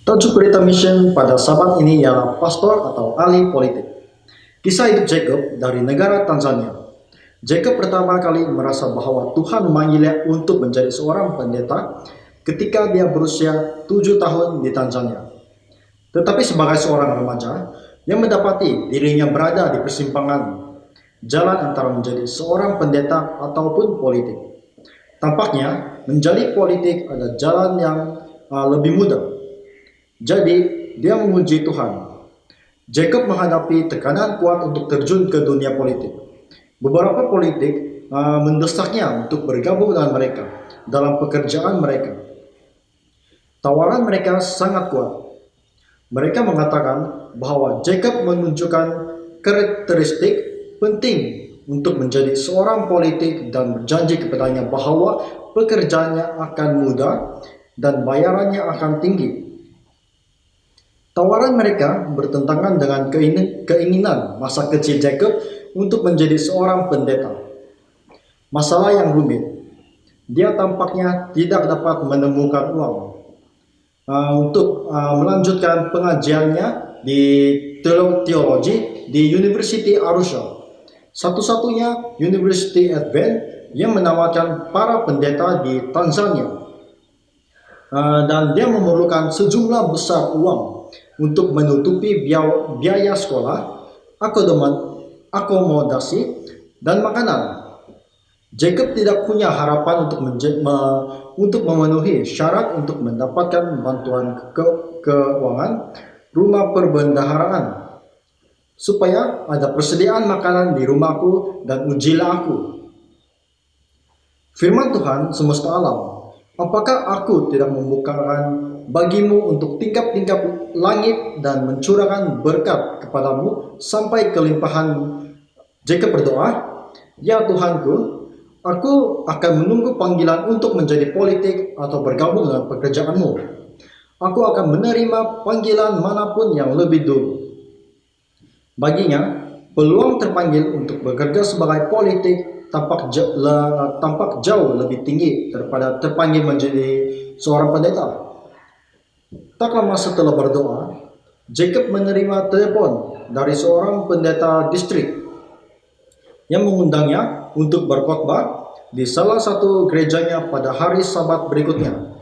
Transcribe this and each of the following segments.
Tajuk berita mission pada sahabat ini ialah pastor atau ahli politik. Kisah hidup Jacob dari negara Tanzania. Jacob pertama kali merasa bahwa Tuhan memanggilnya untuk menjadi seorang pendeta ketika dia berusia 7 tahun di Tanzania. Tetapi sebagai seorang remaja yang mendapati dirinya berada di persimpangan jalan antara menjadi seorang pendeta ataupun politik. Tampaknya menjadi politik adalah jalan yang lebih mudah. Jadi dia menguji Tuhan. Jacob menghadapi tekanan kuat untuk terjun ke dunia politik. Beberapa politik mendesaknya untuk bergabung dengan mereka dalam pekerjaan mereka. Tawaran mereka sangat kuat. Mereka mengatakan bahwa Jacob menunjukkan karakteristik penting untuk menjadi seorang politik dan berjanji kepadanya bahwa pekerjaannya akan mudah dan bayarannya akan tinggi. Tawaran mereka bertentangan dengan keinginan masa kecil Jacob untuk menjadi seorang pendeta. Masalah yang rumit, dia tampaknya tidak dapat menemukan uang untuk melanjutkan pengajiannya di teologi di University Arusha, satu-satunya University Advent yang menawarkan para pendeta di Tanzania. Dan dia memerlukan sejumlah besar uang untuk menutupi biaya sekolah, akomodasi, dan makanan. Jacob tidak punya harapan untuk memenuhi syarat untuk mendapatkan bantuan keuangan rumah perbendaharaan, supaya ada persediaan makanan di rumahku dan ujilah aku. Firman Tuhan semesta alam, apakah aku tidak membukakan bagimu untuk tingkap-tingkap langit dan mencurahkan berkat kepadamu sampai kelimpahan? Jacob berdoa, ya Tuhanku, aku akan menunggu panggilan untuk menjadi politik atau bergabung dengan pekerjaanmu. Aku akan menerima panggilan manapun yang lebih dulu. Baginya, peluang terpanggil untuk bekerja sebagai politik tampak jauh lebih tinggi daripada terpanggil menjadi seorang pendeta. Tak lama setelah berdoa, Jacob menerima telepon dari seorang pendeta distrik yang mengundangnya untuk berkhotbah di salah satu gerejanya pada hari Sabat berikutnya.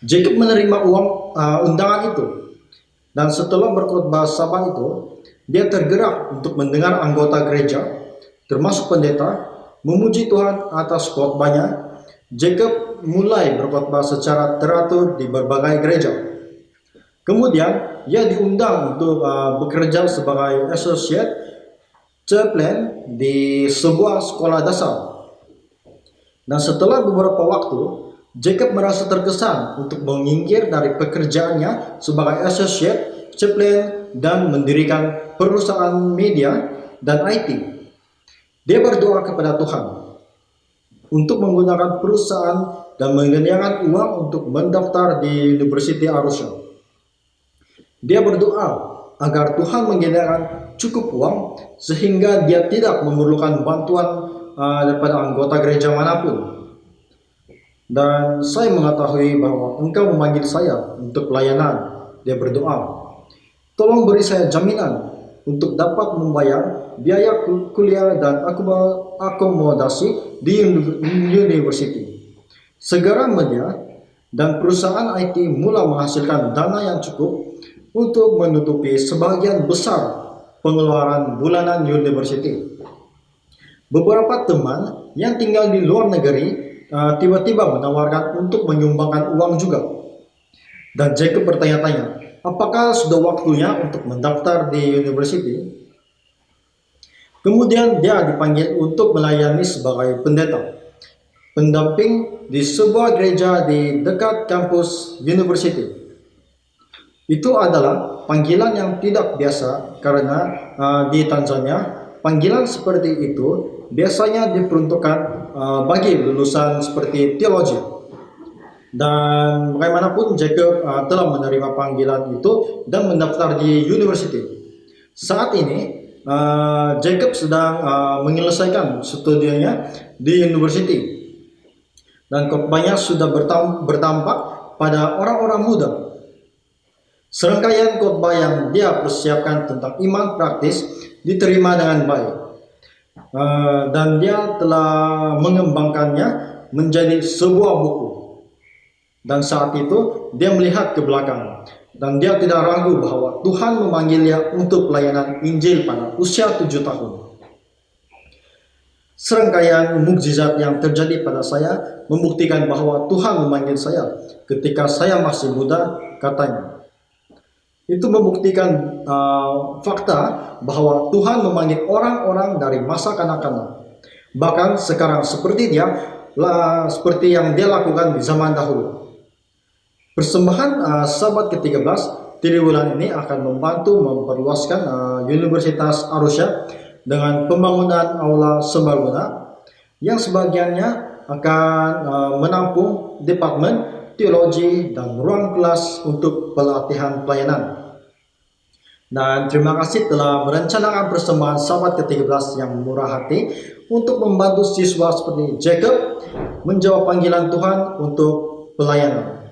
Jacob menerima undangan itu, dan setelah berkhotbah Sabat itu, dia tergerak untuk mendengar anggota gereja, termasuk pendeta, memuji Tuhan atas khotbahnya. Jacob mulai berkhotbah secara teratur di berbagai gereja. Kemudian ia diundang untuk bekerja sebagai associate chaplain di sebuah sekolah dasar. Dan setelah beberapa waktu, Jacob merasa terkesan untuk menyingkir dari pekerjaannya sebagai associate chaplain dan mendirikan perusahaan media dan IT. Dia berdoa kepada Tuhan untuk menggunakan perusahaan dan menyediakan uang untuk mendaftar di University Arusha. Dia berdoa agar Tuhan menyediakan cukup uang sehingga dia tidak memerlukan bantuan daripada anggota gereja manapun. Dan saya mengetahui bahwa Engkau memanggil saya untuk pelayanan. Dia berdoa, tolong beri saya jaminan untuk dapat membayar biaya kuliah dan akomodasi di university. Segera media dan perusahaan IT mulai menghasilkan dana yang cukup untuk menutupi sebagian besar pengeluaran bulanan university. Beberapa teman yang tinggal di luar negeri tiba-tiba menawarkan untuk menyumbangkan uang juga. Dan Jacob bertanya-tanya, apakah sudah waktunya untuk mendaftar di university? Kemudian dia dipanggil untuk melayani sebagai pendeta, pendamping di sebuah gereja di dekat kampus university. Itu adalah panggilan yang tidak biasa karena di Tanzania panggilan seperti itu biasanya diperuntukkan bagi lulusan seperti teologi. Dan bagaimanapun Jacob telah menerima panggilan itu dan mendaftar di university. Saat ini Jacob sedang menyelesaikan studinya di university dan khotbahnya sudah bertampak pada orang-orang muda. Serangkaian khotbah yang dia persiapkan tentang iman praktis diterima dengan baik. Dan dia telah mengembangkannya menjadi sebuah buku. Dan saat itu dia melihat ke belakang dan dia tidak ragu bahwa Tuhan memanggilnya untuk pelayanan Injil pada usia 7 tahun. Serangkaian mukjizat yang terjadi pada saya membuktikan bahwa Tuhan memanggil saya ketika saya masih muda, katanya. Itu membuktikan fakta bahwa Tuhan memanggil orang-orang dari masa kanak-kanak. Bahkan sekarang seperti seperti yang dia lakukan di zaman dahulu. Persembahan Sabat ke-13 triwulan ini akan membantu memperluaskan Universitas Arusha dengan pembangunan aula serbaguna yang sebagiannya akan menampung departemen teologi dan ruang kelas untuk pelatihan pelayanan. Dan terima kasih telah merencanakan persembahan Sabat ke-13 yang murah hati untuk membantu siswa seperti Jacob menjawab panggilan Tuhan untuk pelayanan.